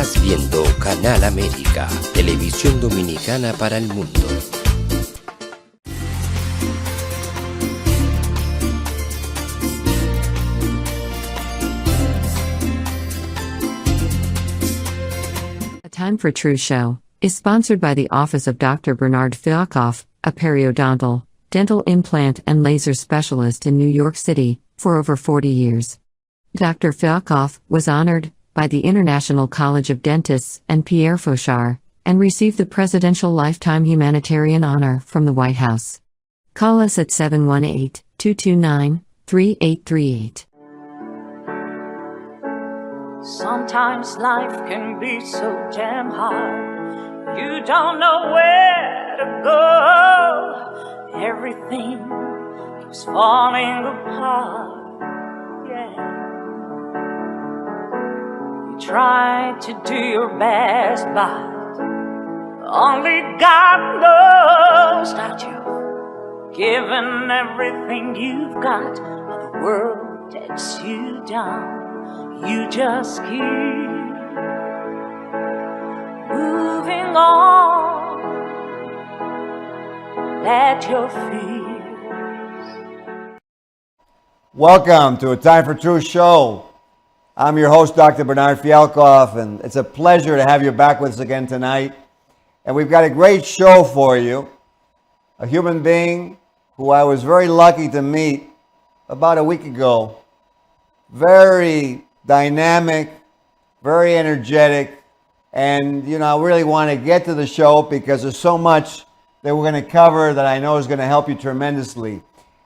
Estás viendo Canal América, televisión dominicana para el mundo. A Time for Truth show is sponsored by the Office of Dr. Bernard Fialkoff, a periodontal, dental implant and laser specialist in New York City, for over 40 years. Dr. Fialkoff was honored by the International College of Dentists and Pierre Fauchard, and received the Presidential Lifetime Humanitarian Honor from the White House. Call us at 718-229-3838. Sometimes life can be so damn hard. You don't know where to go. Everything keeps falling apart. Yeah. You try to do your best, but only God knows that you've given everything you've got, but the world takes you down. You just keep moving on. Let your fears. Welcome to A Time for Truth show. I'm your host, Dr. Bernard Fialkoff, and it's a pleasure to have you back with us again tonight. And we've got a great show for you. A human being who I was very lucky to meet about a week ago. Very dynamic, very energetic, and I really want to get to the show because there's so much that we're going to cover that I know is going to help you tremendously.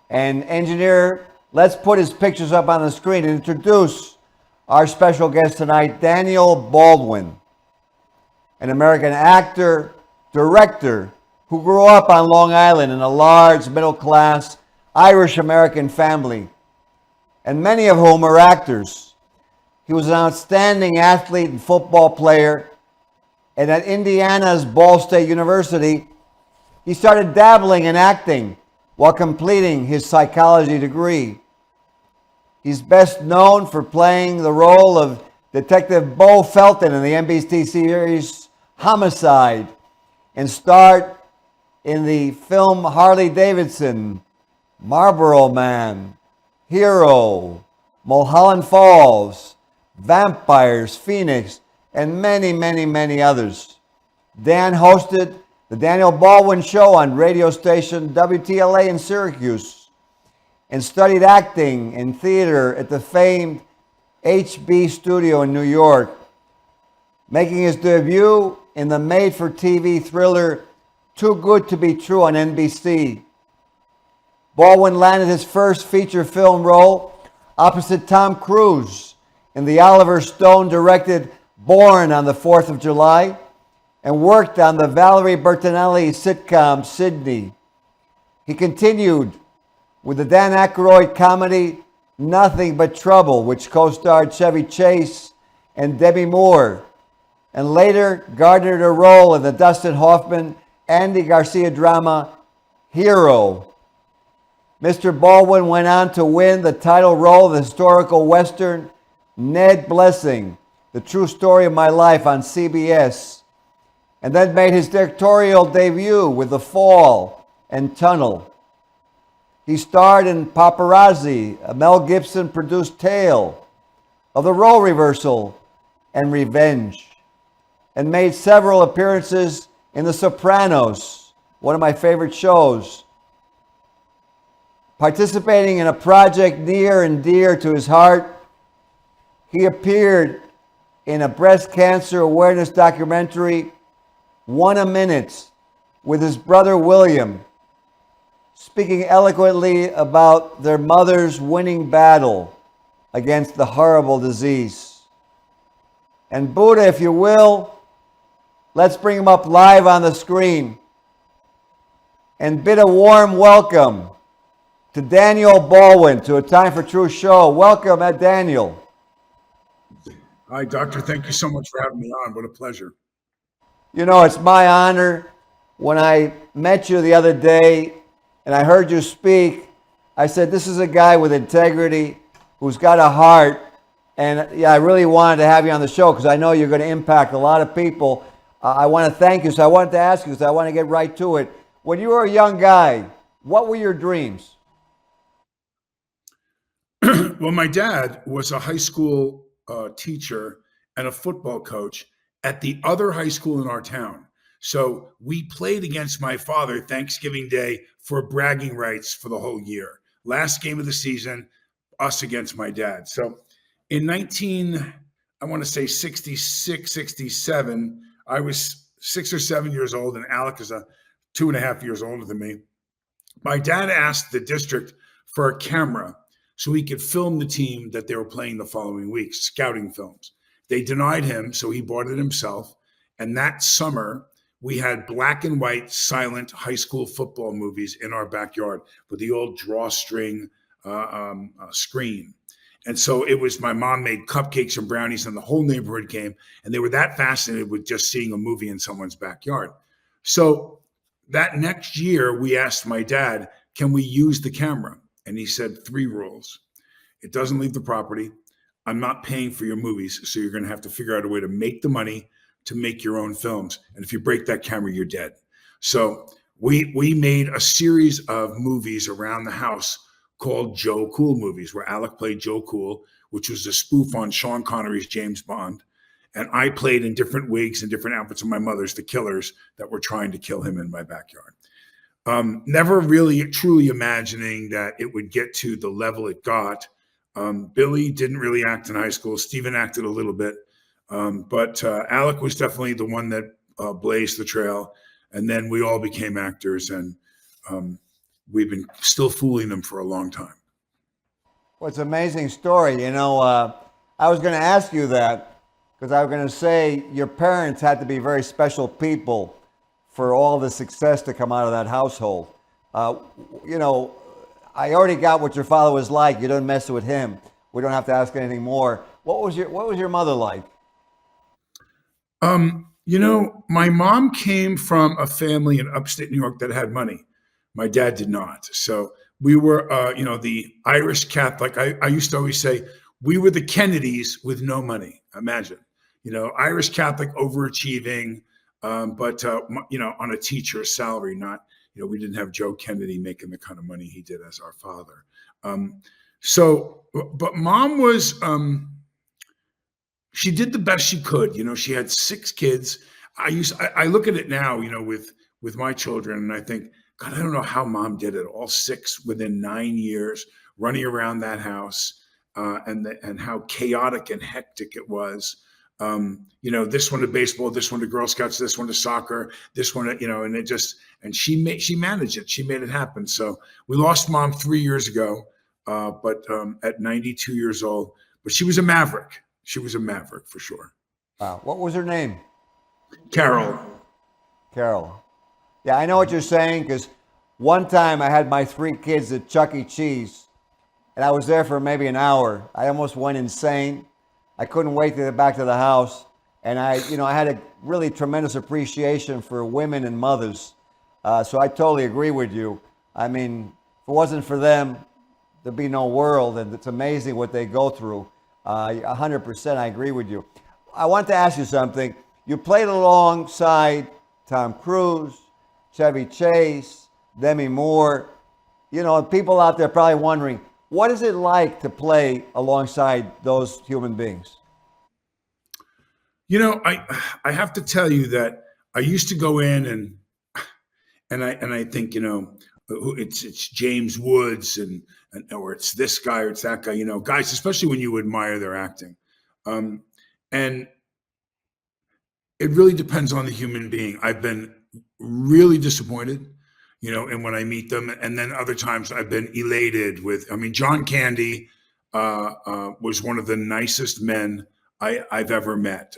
And engineer, let's put his pictures up on the screen and introduce our special guest tonight, Daniel Baldwin, an American actor, director, who grew up on Long Island in a large middle-class Irish-American family, and many of whom are actors. He was an outstanding athlete and football player, and at Indiana's Ball State University, he started dabbling in acting while completing his psychology degree. He's best known for playing the role of Detective Bo Felton in the NBC series Homicide, and starred in the film Harley Davidson, Marlboro Man, Hero, Mulholland Falls, Vampires, Phoenix, and many, many, many others. Dan hosted the Daniel Baldwin Show on radio station WTLA in Syracuse, and studied acting and theater at the famed HB Studio in New York, making his debut in the made-for-TV thriller Too Good to Be True on NBC. Baldwin landed his first feature film role opposite Tom Cruise in the Oliver Stone-directed Born on the 4th of July, and worked on the Valerie Bertinelli sitcom Sydney. He continued with the Dan Aykroyd comedy Nothing But Trouble, which co-starred Chevy Chase and Demi Moore, and later garnered a role in the Dustin Hoffman, Andy Garcia drama Hero. Mr. Baldwin went on to win the title role of the historical Western Ned Blessing, The True Story of My Life on CBS, and then made his directorial debut with The Fall and Tunnel. He starred in Paparazzi, a Mel Gibson produced tale of the role reversal and revenge, and made several appearances in The Sopranos, one of my favorite shows. Participating in a project near and dear to his heart, he appeared in a breast cancer awareness documentary, 1 a Minute, with his brother William, speaking eloquently about their mother's winning battle against the horrible disease. And Buddha, if you will, let's bring him up live on the screen and bid a warm welcome to Daniel Baldwin to A Time for Truth show. Welcome, Daniel. Hi, Doctor. Thank you so much for having me on. What a pleasure. It's my honor. When I met you the other day and I heard you speak, I said, this is a guy with integrity who's got a heart And yeah, I really wanted to have you on the show because I know you're going to impact a lot of people. I want to thank you. So I wanted to ask you, because I want to get right to it. When you were a young guy, what were your dreams? Well, my dad was a high school teacher and a football coach at the other high school in our town. So we played against my father Thanksgiving Day for bragging rights for the whole year. Last game of the season, us against my dad. So in I want to say 66, 67, I was 6 or 7 years old, and Alec is 2.5 years older than me. My dad asked the district for a camera so he could film the team that they were playing the following week, scouting films. They denied him, so he bought it himself. And that summer, we had black and white silent high school football movies in our backyard with the old drawstring screen. And so it was, my mom made cupcakes and brownies, and the whole neighborhood came, and they were that fascinated with just seeing a movie in someone's backyard. So that next year, we asked my dad, can we use the camera? And he said 3 rules. It doesn't leave the property. I'm not paying for your movies, so you're going to have to figure out a way to make the money to make your own films. And if you break that camera, you're dead. So we made a series of movies around the house called Joe Cool movies, where Alec played Joe Cool, which was a spoof on Sean Connery's James Bond. And I played in different wigs and different outfits of my mother's, the killers that were trying to kill him in my backyard. Never really truly imagining that it would get to the level it got. Billy didn't really act in high school. Steven acted a little bit. But Alec was definitely the one that blazed the trail. And then we all became actors, and we've been still fooling them for a long time. Well, it's an amazing story. You know, I was going to ask you that because I was going to say your parents had to be very special people for all the success to come out of that household. You know, I already got what your father was like. You don't mess with him. We don't have to ask anything more. What was your mother like? You know, my mom came from a family in upstate New York that had money. My dad did not. So we were, the Irish Catholic. I used to always say we were the Kennedys with no money. Imagine, Irish Catholic overachieving, but on a teacher's salary, not, we didn't have Joe Kennedy making the kind of money he did as our father. But mom was, she did the best she could. She had 6 kids. I look at it now, with my children, and I think, God, I don't know how mom did it. All 6 within 9 years, running around that house, and how chaotic and hectic it was. This one to baseball, this one to Girl Scouts, this one to soccer, this one, and she managed it. She made it happen. So we lost mom 3 years ago, but at 92 years old. But she was a maverick. She was a maverick for sure. Wow. What was her name? Carol. Yeah, I know what you're saying, because one time I had my 3 kids at Chuck E. Cheese, and I was there for maybe an hour. I almost went insane. I couldn't wait to get back to the house. And I had a really tremendous appreciation for women and mothers. So I totally agree with you. I mean, if it wasn't for them, there'd be no world. And it's amazing what they go through. 100%, I agree with you. I want to ask you something. You played alongside Tom Cruise, Chevy Chase, Demi Moore. People out there probably wondering, what is it like to play alongside those human beings? I have to tell you that I used to go in and I think, it's James Woods or it's this guy or it's that guy, guys, especially when you admire their acting. And it really depends on the human being. I've been really disappointed, and when I meet them, and then other times I've been elated with, John Candy was one of the nicest men I've ever met.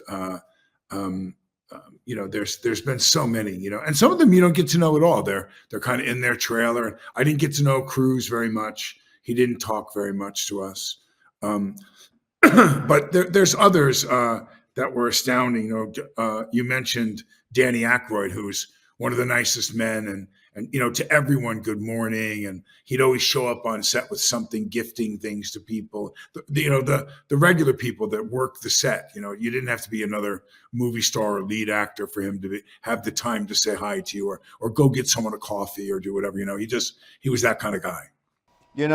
There's been so many, and some of them you don't get to know at all. They're kind of in their trailer. I didn't get to know Cruise very much. He didn't talk very much to us. But there's others that were astounding. You mentioned Danny Aykroyd, who's one of the nicest men, And, to everyone, good morning. And he'd always show up on set with something, gifting things to people. The regular people that work the set. You didn't have to be another movie star or lead actor for him to have the time to say hi to you or go get someone a coffee or do whatever. He was that kind of guy. I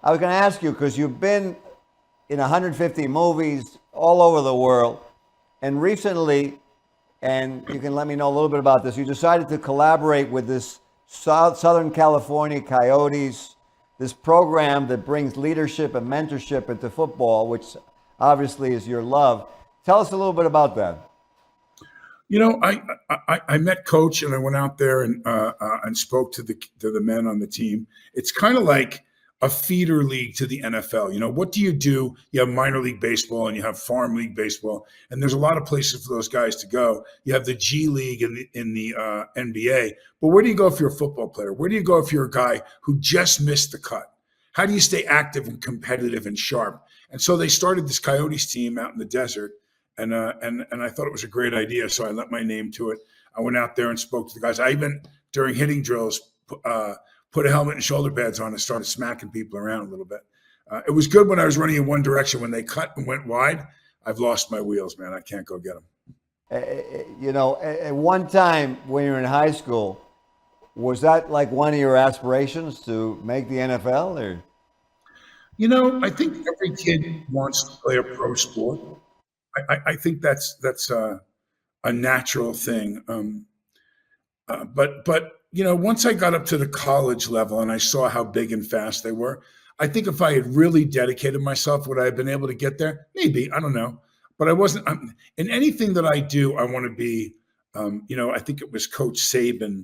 was going to ask you, because you've been in 150 movies all over the world, and recently, and you can let me know a little bit about this, you decided to collaborate with this Southern California Coyotes, this program that brings leadership and mentorship into football, which obviously is your love. Tell us a little bit about that. I met Coach, and I went out there and spoke to the men on the team. It's kind of like a feeder league to the NFL. What do? You have minor league baseball and you have farm league baseball, and there's a lot of places for those guys to go. You have the G League in the NBA, but where do you go if you're a football player? Where do you go if you're a guy who just missed the cut? How do you stay active and competitive and sharp? And so they started this Coyotes team out in the desert, and I thought it was a great idea, so I let my name to it. I went out there and spoke to the guys. I even, during hitting drills, put a helmet and shoulder pads on and started smacking people around a little bit. It was good when I was running in one direction. When they cut and went wide, I've lost my wheels, man. I can't go get them. At one time when you were in high school, was that like one of your aspirations to make the NFL? Or? I think every kid wants to play a pro sport. I think that's a natural thing. But once I got up to the college level and I saw how big and fast they were, I think if I had really dedicated myself, would I have been able to get there? Maybe, I don't know. But I wasn't. In anything that I do, I want to be, I think it was Coach Saban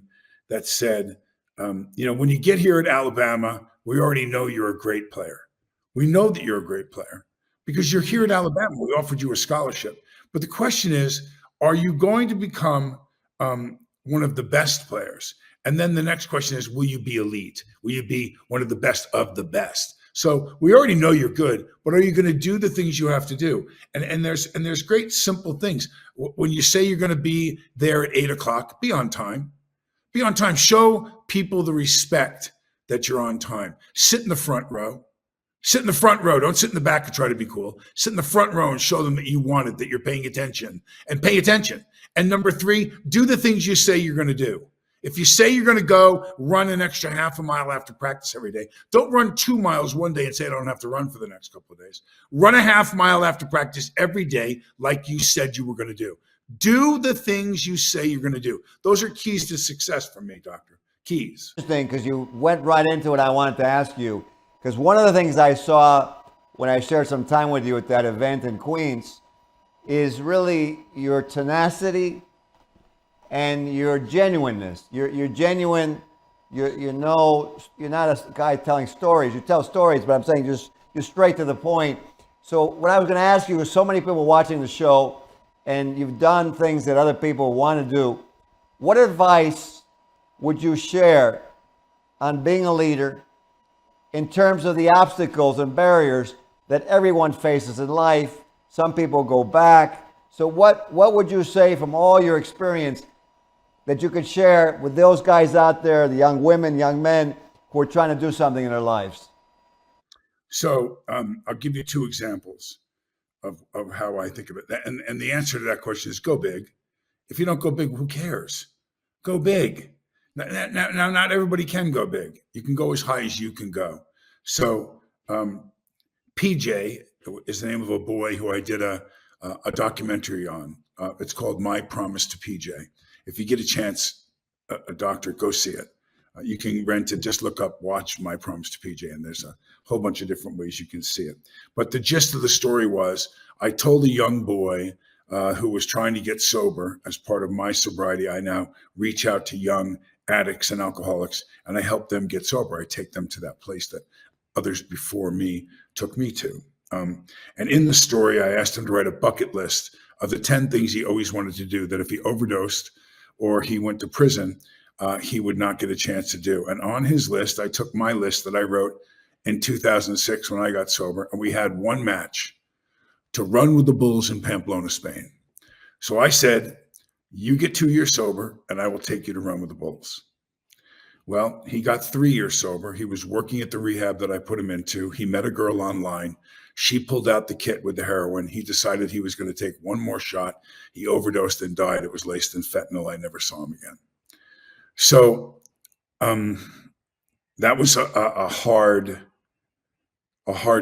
that said, when you get here at Alabama, we already know you're a great player. We know that you're a great player because you're here at Alabama. We offered you a scholarship. But the question is, are you going to become one of the best players? And then the next question is, will you be elite? Will you be one of the best of the best? So we already know you're good, but are you going to do the things you have to do? And there's great simple things. When you say you're going to be there at 8:00, be on time. Be on time. Show people the respect that you're on time. Sit in the front row. Sit in the front row. Don't sit in the back and try to be cool. Sit in the front row and show them that you want it, that you're paying attention. And pay attention. And number 3, do the things you say you're going to do. If you say you're going to go run an extra half a mile after practice every day, don't run 2 miles one day and say I don't have to run for the next couple of days. Run a half mile after practice every day like you said you were going to do. Do the things you say you're going to do. Those are keys to success for me, Doctor. Keys. Interesting, because you went right into what I wanted to ask you. Because one of the things I saw when I shared some time with you at that event in Queens is really your tenacity and your genuineness. You're genuine. You're not a guy telling stories. You tell stories, but I'm saying you're straight to the point. So what I was going to ask you is, so many people watching the show, and you've done things that other people want to do. What advice would you share on being a leader in terms of the obstacles and barriers that everyone faces in life? Some people go back. So what would you say from all your experience that you could share with those guys out there, the young women, young men who are trying to do something in their lives? So I'll give you 2 examples of how I think of it. And the answer to that question is go big. If you don't go big, who cares? Go big. Now, not everybody can go big. You can go as high as you can go. So PJ is the name of a boy who I did a documentary on. It's called My Promise to PJ. If you get a chance, a doctor, go see it. You can rent it. Just look up, watch My Promise to PJ, and there's a whole bunch of different ways you can see it. But the gist of the story was, I told a young boy who was trying to get sober. As part of my sobriety, I now reach out to young addicts and alcoholics, and I help them get sober. I take them to that place that others before me took me to. And in the story, I asked him to write a bucket list of the 10 things he always wanted to do, that if he overdosed or he went to prison, he would not get a chance to do. And on his list, I took my list that I wrote in 2006 when I got sober, and we had one match to run with the Bulls in Pamplona, Spain. So I said, you get 2 years sober and I will take you to run with the Bulls. Well, he got 3 years sober. He was working at the rehab that I put him into. He met a girl online. She pulled out the kit with the heroin. He decided he was going to take one more shot. He overdosed and died. It was laced in fentanyl. I never saw him again. So that was a hard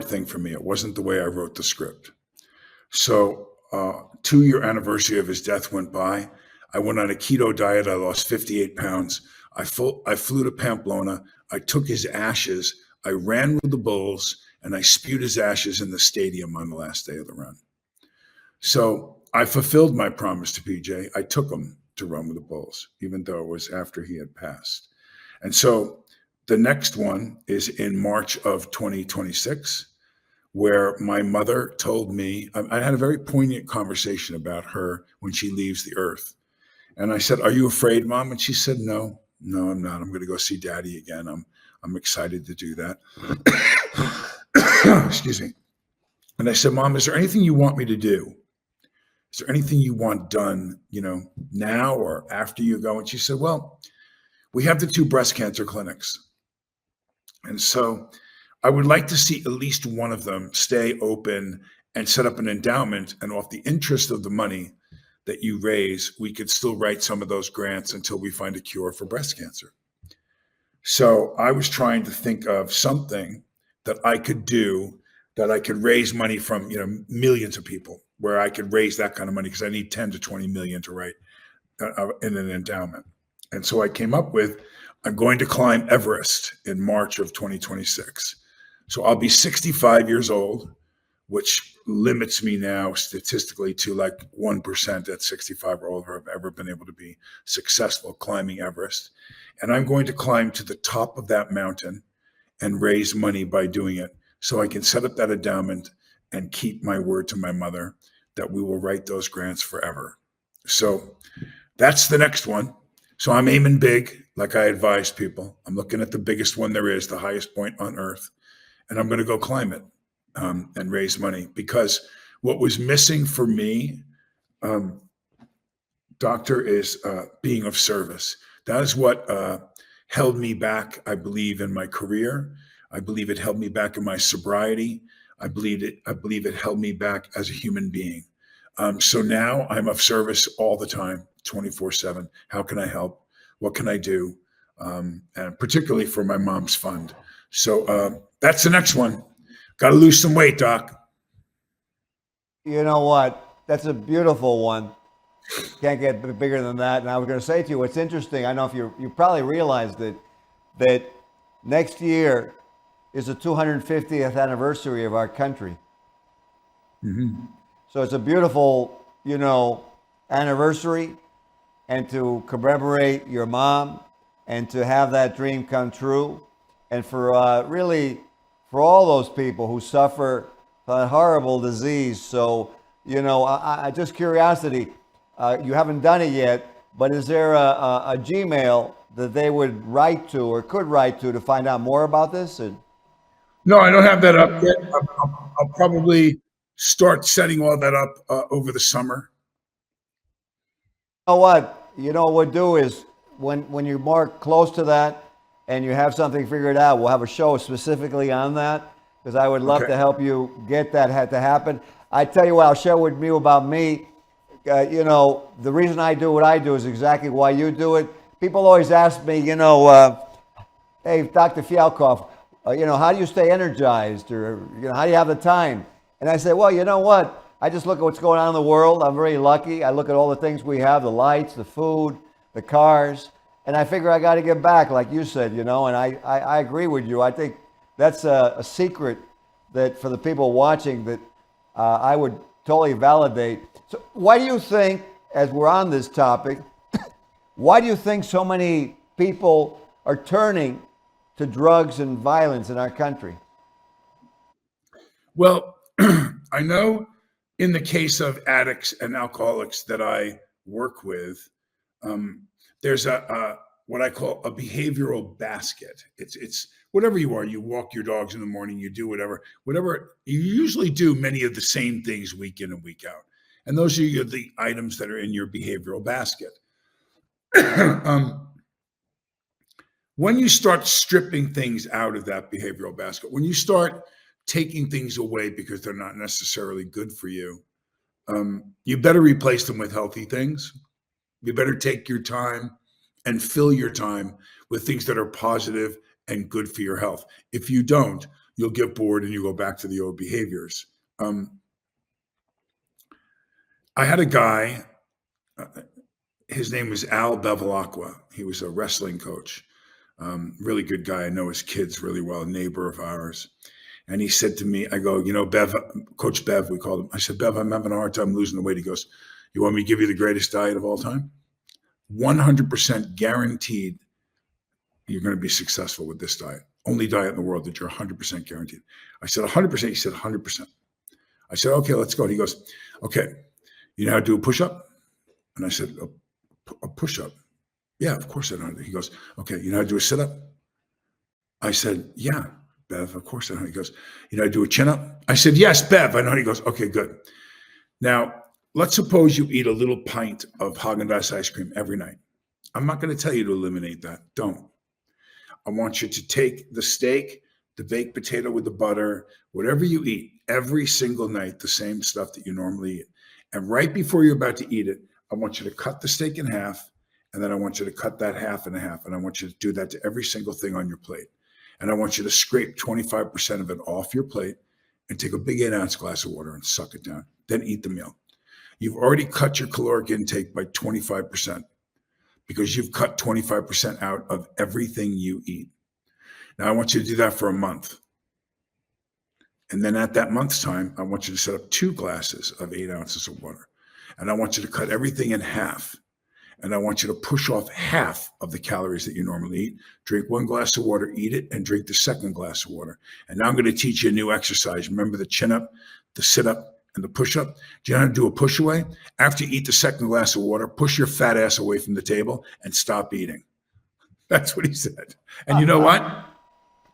thing for me. It wasn't the way I wrote the script. So 2-year anniversary of his death went by. I went on a keto diet. I lost 58 pounds. I flew to Pamplona. I took his ashes. I ran with the Bulls, and I spewed his ashes in the stadium on the last day of the run. So I fulfilled my promise to PJ. I took him to run with the Bulls, even though it was after he had passed. And so the next one is in March of 2026, where my mother told me, I had a very poignant conversation about her when she leaves the earth. And I said, "Are you afraid, Mom?" And she said, No, I'm not. I'm going to go see Daddy again. I'm excited to do that. Excuse me. And I said, "Mom, is there anything you want me to do? Is there anything you want done, now or after you go?" And she said, "Well, we have the 2 breast cancer clinics. And so I would like to see at least one of them stay open and set up an endowment. And off the interest of the money that you raise, we could still write some of those grants until we find a cure for breast cancer." So I was trying to think of something that I could do, that I could raise money from, millions of people, where I could raise that kind of money, because I need 10 to 20 million to write in an endowment. And so I came up with, I'm going to climb Everest in March of 2026. So I'll be 65 years old, which limits me now statistically to like 1% at 65 or older have ever been able to be successful climbing Everest. And I'm going to climb to the top of that mountain and raise money by doing it, so I can set up that endowment and keep my word to my mother that we will write those grants forever. So that's the next one. So I'm aiming big, like I advise people. I'm looking at the biggest one there is, the highest point on earth, and I'm going to go climb it and raise money. Because what was missing for me, Doctor, is being of service. That is what held me back, I believe, in my career. I believe it held me back in my sobriety. I believe it held me back as a human being. So now I'm of service all the time, 24/7. How can I help? What can I do? And particularly for my mom's fund. So that's the next one. Got to lose some weight, Doc. You know what? That's a beautiful one. Can't get bigger than that. And I was going to say to you, what's interesting, I know if you probably realized that next year is the 250th anniversary of our country. Mm-hmm. So it's a beautiful, anniversary, and to commemorate your mom and to have that dream come true. And for really, for all those people who suffer a horrible disease. So, I just curiosity, you haven't done it yet, but is there a Gmail that they would write to or could write to find out more about this? No, I don't have that up yet. I'll probably start setting all that up over the summer. You know what? What we'll do is when you're more close to that and you have something figured out, we'll have a show specifically on that, because I would love to help you get that to happen. I tell you what, I'll share with you about me. The reason I do what I do is exactly why you do it. People always ask me, hey, Dr. Fialkoff, how do you stay energized, or how do you have the time? And I say, well, you know what? I just look at what's going on in the world. I'm very lucky. I look at all the things we have, the lights, the food, the cars, and I figure I got to give back, like you said, and I agree with you. I think that's a secret that for the people watching that I would totally validate. So why do you think, as we're on this topic, why do you think so many people are turning to drugs and violence in our country? Well, I know in the case of addicts and alcoholics that I work with, there's what I call a behavioral basket. It's whatever you are. You walk your dogs in the morning, you do whatever you usually do, many of the same things week in and week out. And those are the items that are in your behavioral basket. when you start stripping things out of that behavioral basket, when you start taking things away because they're not necessarily good for you, you better replace them with healthy things. You better take your time and fill your time with things that are positive and good for your health. If you don't, you'll get bored and you go back to the old behaviors. I had a guy, his name was Al Bevilacqua. He was a wrestling coach, really good guy. I know his kids really well, a neighbor of ours. And he said to me, I go, Bev, Coach Bev, we called him. I said, Bev, I'm having a hard time losing the weight. He goes, you want me to give you the greatest diet of all time? 100% guaranteed you're going to be successful with this diet. Only diet in the world that you're 100% guaranteed. I said, 100%. He said, 100%. I said, okay, let's go. And he goes, okay, you know how to do a push-up? And I said, a push-up? Yeah, of course I know. He goes, okay, you know how to do a sit-up? I said, yeah, Bev, of course I know. He goes, you know how to do a chin-up? I said, yes, Bev, I know. He goes, okay, good. Now, let's suppose you eat a little pint of Haagen-Dazs ice cream every night. I'm not going to tell you to eliminate that. Don't. I want you to take the steak, the baked potato with the butter, whatever you eat, every single night, the same stuff that you normally eat. And right before you're about to eat it, I want you to cut the steak in half, and then I want you to cut that half in half, and I want you to do that to every single thing on your plate. And I want you to scrape 25% of it off your plate and take a big 8-ounce glass of water and suck it down. Then eat the meal. You've already cut your caloric intake by 25% because you've cut 25% out of everything you eat. Now, I want you to do that for a month. And then at that month's time, I want you to set up 2 glasses of 8 ounces of water. And I want you to cut everything in half. And I want you to push off half of the calories that you normally eat. Drink 1 glass of water, eat it, and drink the second glass of water. And now I'm going to teach you a new exercise. Remember the chin up, the sit up, and the push-up? Do you know how to do a push-away? After you eat the second glass of water, push your fat ass away from the table and stop eating. That's what he said. And you know what?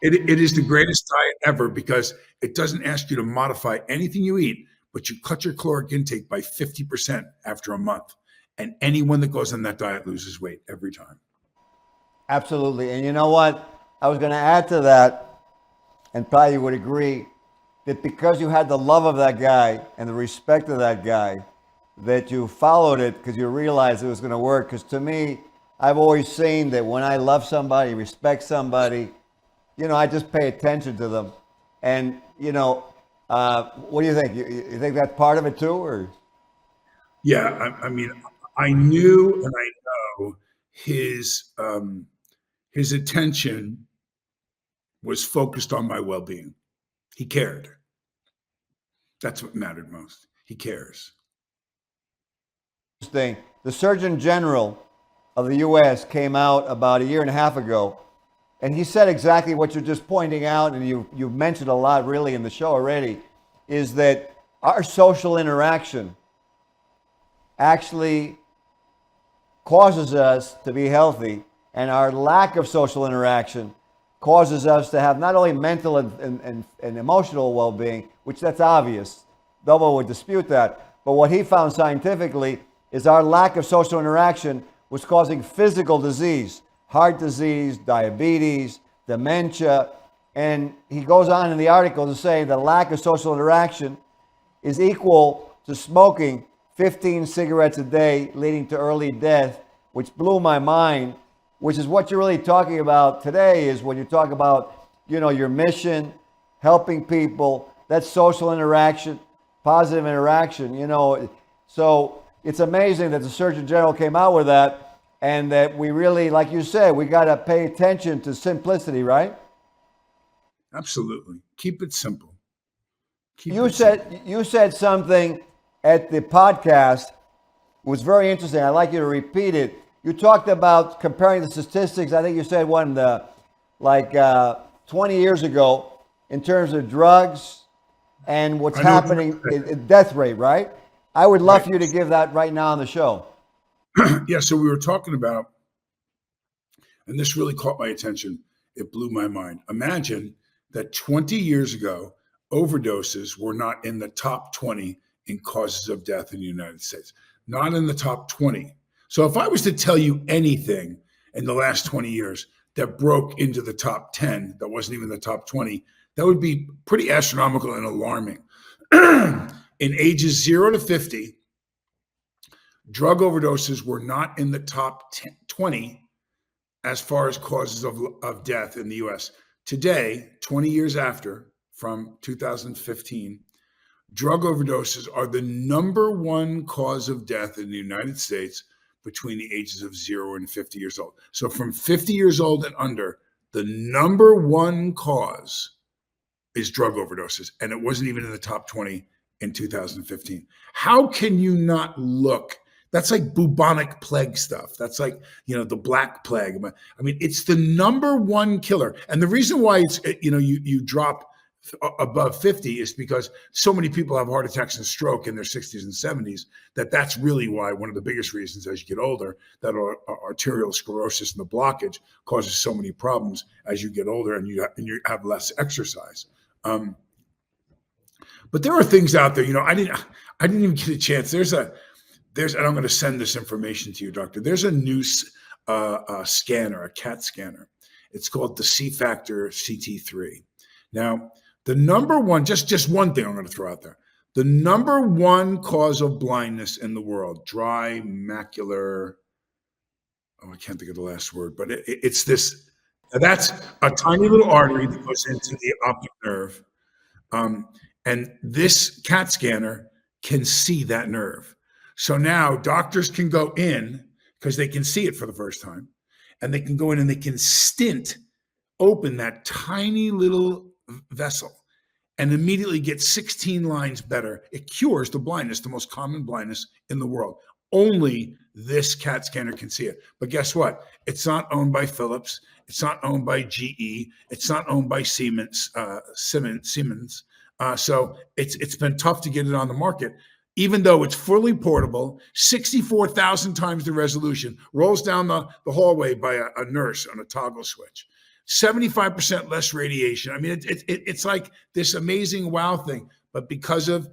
It is the greatest diet ever because it doesn't ask you to modify anything you eat, but you cut your caloric intake by 50% after a month. And anyone that goes on that diet loses weight every time. Absolutely. And you know what? I was going to add to that, and probably you would agree, that because you had the love of that guy and the respect of that guy, that you followed it because you realized it was going to work. Because to me, I've always seen that when I love somebody, respect somebody, I just pay attention to them. And, what do you think? You think that's part of it too, or? Yeah, I mean, I knew and I know his attention was focused on my well-being. He cared. That's what mattered most. He cares. Interesting. The Surgeon General of the U.S. came out about 1.5 years ago, and he said exactly what you're just pointing out, and you've mentioned a lot really in the show already, is that our social interaction actually causes us to be healthy, and our lack of social interaction causes us to have not only mental and emotional well-being, which that's obvious, no one would dispute that, but what he found scientifically is our lack of social interaction was causing physical disease, heart disease, diabetes, dementia, and he goes on in the article to say the lack of social interaction is equal to smoking 15 cigarettes a day, leading to early death, which blew my mind, which is what you're really talking about today, is when you talk about, your mission, helping people, that's social interaction, positive interaction, So it's amazing that the Surgeon General came out with that, and that we really, like you said, we got to pay attention to simplicity, right? Absolutely. Keep it simple. You said something at the podcast was very interesting. I'd like you to repeat it. You talked about comparing the statistics. I think you said 20 years ago in terms of drugs and what's happening in death rate, right? I would love for you to give that right now on the show. Yeah, so we were talking about, and this really caught my attention. It blew my mind. Imagine that 20 years ago, overdoses were not in the top 20 in causes of death in the United States. Not in the top 20. So if I was to tell you anything in the last 20 years, that broke into the top 10, that wasn't even the top 20, that would be pretty astronomical and alarming. In ages 0 to 50, drug overdoses were not in the top 20 as far as causes of death in the US. Today, 20 years after, from 2015, drug overdoses are the number one cause of death in the United States between the ages of 0 and 50 years old. So from 50 years old and under, the number one cause is drug overdoses. And it wasn't even in the top 20 in 2015. How can you not look? That's like bubonic plague stuff. That's like, the Black Plague. I mean, it's the number one killer. And the reason why it's, you drop above 50 is because so many people have heart attacks and stroke in their 60s and 70s that's really why, one of the biggest reasons as you get older, that arterial sclerosis and the blockage causes so many problems as you get older and you have less exercise. But there are things out there, I didn't even get a chance. And I'm going to send this information to you, doctor. There's a new scanner, a CAT scanner. It's called the C-Factor CT3. Now, the number one, just one thing I'm going to throw out there. The number one cause of blindness in the world, dry macular, I can't think of the last word, but it's this, that's a tiny little artery that goes into the optic nerve. And this CAT scanner can see that nerve. So now doctors can go in, because they can see it for the first time, and they can go in and they can open that tiny little vessel and immediately get 16 lines better. It cures the blindness, the most common blindness in the world. Only this CAT scanner can see it. But guess what? It's not owned by Philips. It's not owned by GE. It's not owned by Siemens. So it's been tough to get it on the market. Even though it's fully portable, 64,000 times the resolution, rolls down the hallway by a nurse on a toggle switch, 75% less radiation. I mean, it's like this amazing wow thing. But because of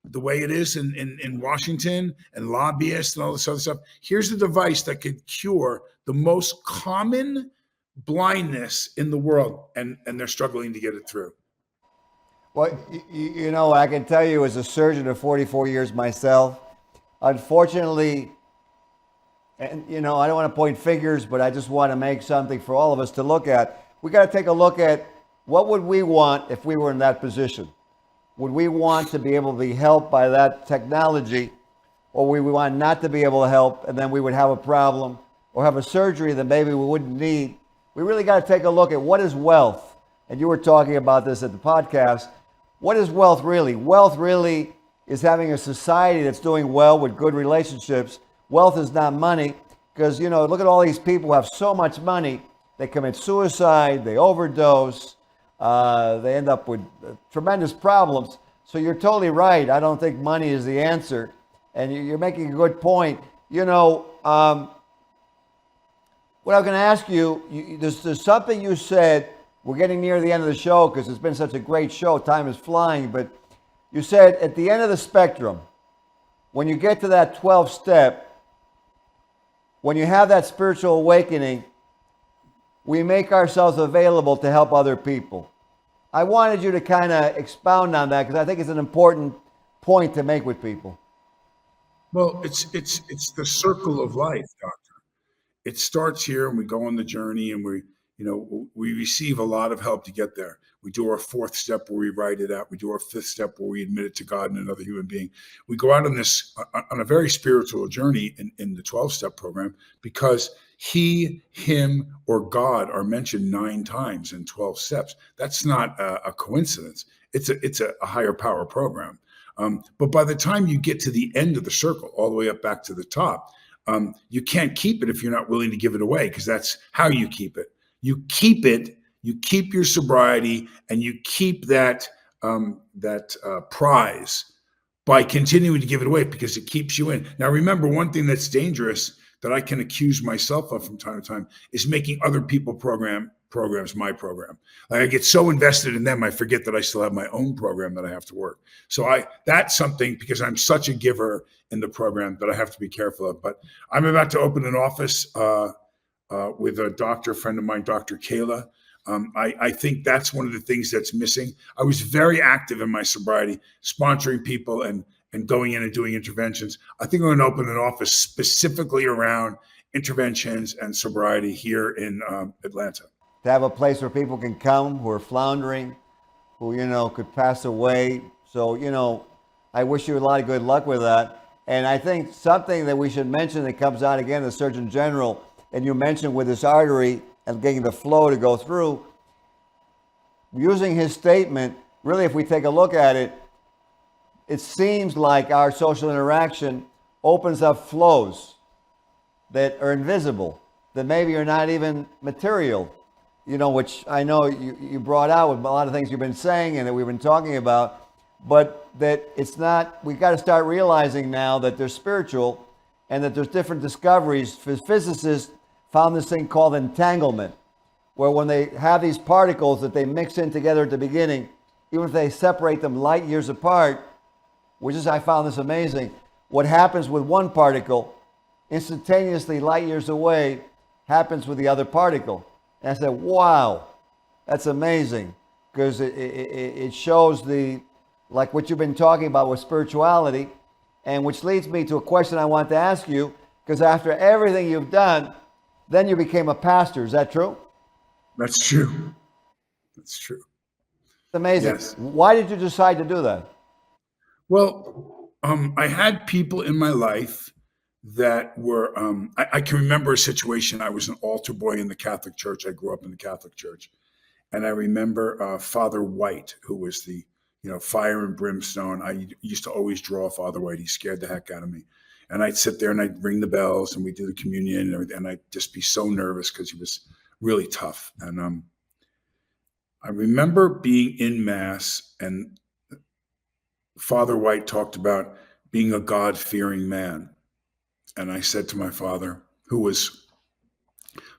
the way it is in Washington and lobbyists and all this other stuff, here's a device that could cure the most common blindness in the world, and they're struggling to get it through. Well, I can tell you as a surgeon of 44 years myself, unfortunately, and I don't want to point fingers, but I just want to make something for all of us to look at. We got to take a look at what would we want if we were in that position. Would we want to be able to be helped by that technology, or would we want not to be able to help, and then we would have a problem or have a surgery that maybe we wouldn't need? We really got to take a look at what is wealth. And you were talking about this at the podcast. What is wealth really? Wealth really is having a society that's doing well with good relationships. Wealth is not money, because, look at all these people who have so much money. They commit suicide, they overdose, they end up with tremendous problems. So you're totally right. I don't think money is the answer. And you're making a good point. What I'm going to ask you, there's something you said. We're getting near the end of the show because it's been such a great show. Time is flying. But you said at the end of the spectrum, when you get to that 12th step, when you have that spiritual awakening, we make ourselves available to help other people. I wanted you to kind of expound on that because I think it's an important point to make with people. Well, it's the circle of life, doctor. It starts here and we go on the journey and we receive a lot of help to get there. We do our 4th step where we write it out. We do our 5th step where we admit it to God and another human being. We go out on a very spiritual journey in the 12-step program because he, him, or God are mentioned 9 times in 12 steps. That's not a coincidence. It's a higher power program. But by the time you get to the end of the circle, all the way up back to the top, you can't keep it if you're not willing to give it away, because that's how you keep it. You keep it, you keep your sobriety, and you keep that prize by continuing to give it away, because it keeps you in. Now, remember, one thing that's dangerous that I can accuse myself of from time to time is making other people programs my program. Like, I get so invested in them, I forget that I still have my own program that I have to work. So that's something, because I'm such a giver in the program, that I have to be careful of. But I'm about to open an office with a doctor friend of mine, Dr. Kayla. I think that's one of the things that's missing. I was very active in my sobriety, sponsoring people and going in and doing interventions. I think I'm going to open an office specifically around interventions and sobriety here in Atlanta. To have a place where people can come who are floundering, who, could pass away. So, I wish you a lot of good luck with that. And I think something that we should mention that comes out again, the Surgeon General, and you mentioned with this artery and getting the flow to go through, using his statement, really, if we take a look at it, it seems like our social interaction opens up flows that are invisible, that maybe are not even material, which I know you brought out with a lot of things you've been saying and that we've been talking about, but that it's not, we got to start realizing now that they're spiritual and that there's different discoveries. Physicists found this thing called entanglement, where when they have these particles that they mix in together at the beginning, even if they separate them light years apart, I found this amazing. What happens with one particle, instantaneously light years away, happens with the other particle. And I said, wow, that's amazing, because it shows like what you've been talking about with spirituality, and which leads me to a question I want to ask you, because after everything you've done, then you became a pastor. Is that true? That's true. That's true. It's amazing. Yes. Why did you decide to do that? Well, I had people in my life that were, I can remember a situation. I was an altar boy in the Catholic Church. I grew up in the Catholic Church. And I remember Father White, who was the, fire and brimstone. I used to always draw Father White. He scared the heck out of me. And I'd sit there and I'd ring the bells and we'd do the communion and everything. And I'd just be so nervous because he was really tough. And I remember being in Mass and Father White talked about being a God-fearing man. And I said to my father, who was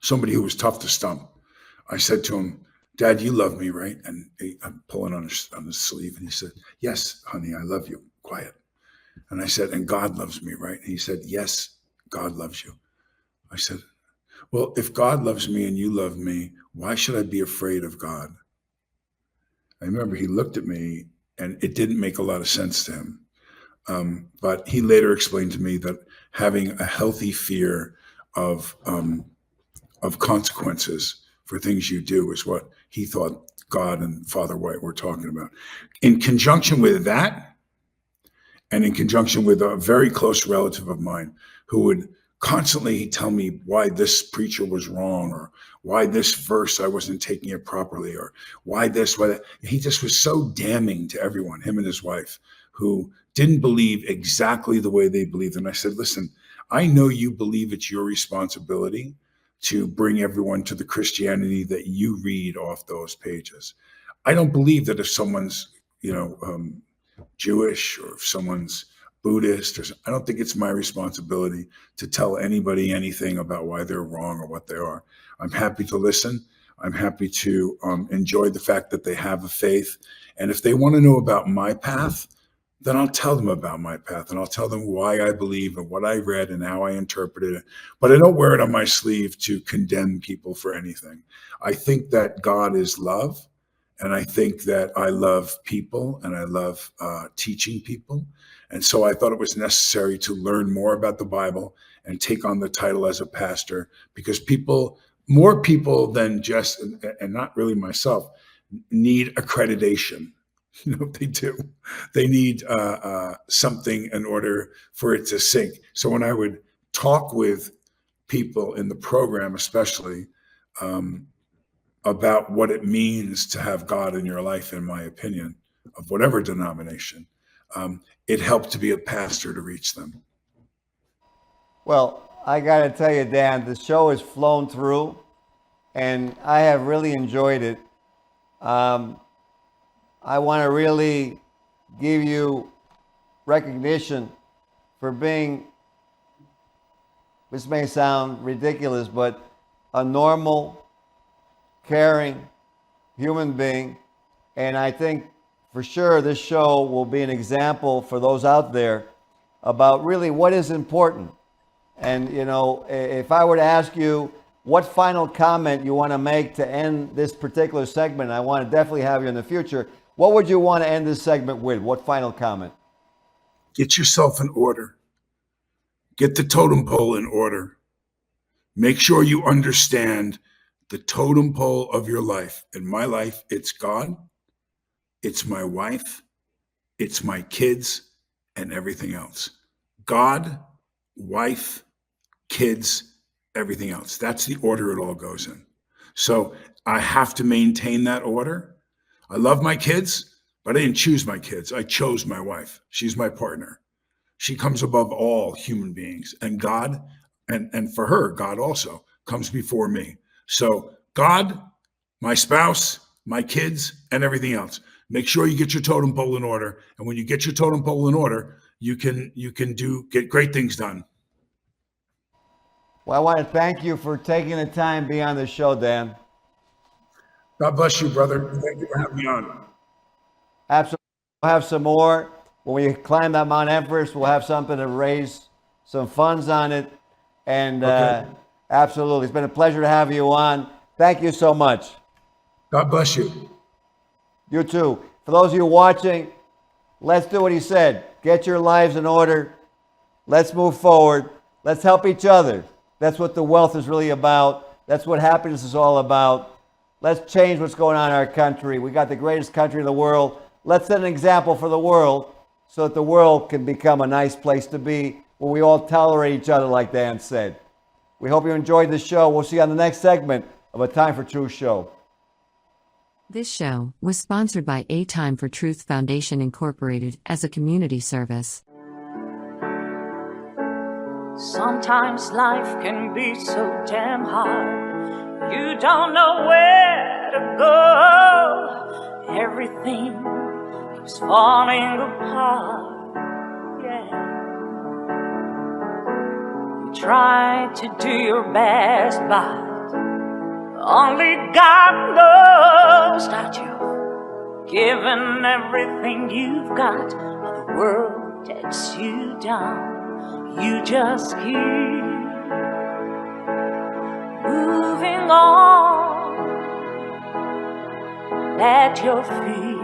somebody who was tough to stump, I said to him, Dad, you love me, right? And I'm pulling on his sleeve. And he said, yes, honey, I love you. Quiet. And I said, and God loves me, right? And he said, yes, God loves you. I said, well, if God loves me and you love me, why should I be afraid of God? I remember he looked at me and it didn't make a lot of sense to him. But he later explained to me that having a healthy fear of consequences for things you do is what he thought God and Father White were talking about. In conjunction with that, and in conjunction with a very close relative of mine who would constantly tell me why this preacher was wrong, or why this verse I wasn't taking it properly, or why this, why that. He just was so damning to everyone, him and his wife, who didn't believe exactly the way they believed. And I said, listen, I know you believe it's your responsibility to bring everyone to the Christianity that you read off those pages. I don't believe that if someone's, Jewish or if someone's Buddhist, I don't think it's my responsibility to tell anybody anything about why they're wrong or what they are. I'm happy to listen. I'm happy to enjoy the fact that they have a faith. And if they want to know about my path, then I'll tell them about my path and I'll tell them why I believe and what I read and how I interpreted it. But I don't wear it on my sleeve to condemn people for anything. I think that God is love. And I think that I love people and I love teaching people. And so I thought it was necessary to learn more about the Bible and take on the title as a pastor, because more people than just, and not really myself, need accreditation. They do. They need something in order for it to sink. So when I would talk with people in the program, especially, about what it means to have God in your life, in my opinion, of whatever denomination, it helped to be a pastor to reach them. Well, I got to tell you, Dan, the show has flown through, and I have really enjoyed it. I want to really give you recognition for being, this may sound ridiculous, but a normal, caring human being. And I think for sure this show will be an example for those out there about really what is important. And if I were to ask you, what final comment you want to make to end this particular segment. I want to definitely have you in the future. What would you want to end this segment with? What final comment? Get yourself in order. Get the totem pole in order. Make sure you understand the totem pole of your life. In my life, it's God, it's my wife, it's my kids, and everything else. God, wife, kids, everything else. That's the order it all goes in. So I have to maintain that order. I love my kids, but I didn't choose my kids. I chose my wife. She's my partner. She comes above all human beings, and God, and for her, God also comes before me. So God, my spouse, my kids, and everything else. Make sure you get your totem pole in order. And when you get your totem pole in order, you can get great things done. Well, I want to thank you for taking the time to be on the show, Dan. God bless you, brother. Thank you for having me on. Absolutely. We'll have some more. When we climb that Mount Everest, we'll have something to raise some funds on it. And Okay. absolutely. It's been a pleasure to have you on. Thank you so much. God bless you. You too. For those of you watching, let's do what he said. Get your lives in order. Let's move forward. Let's help each other. That's what the wealth is really about. That's what happiness is all about. Let's change what's going on in our country. We got the greatest country in the world. Let's set an example for the world so that the world can become a nice place to be where we all tolerate each other, like Dan said. We hope you enjoyed the show. We'll see you on the next segment of A Time for Truth show. This show was sponsored by A Time for Truth Foundation Incorporated as a community service. Sometimes life can be so damn hard. You don't know where to go. Everything keeps falling apart. Yeah. You try to do your best, but only God knows that you've given everything you've got, but the world takes you down. You just keep moving on. Let your feet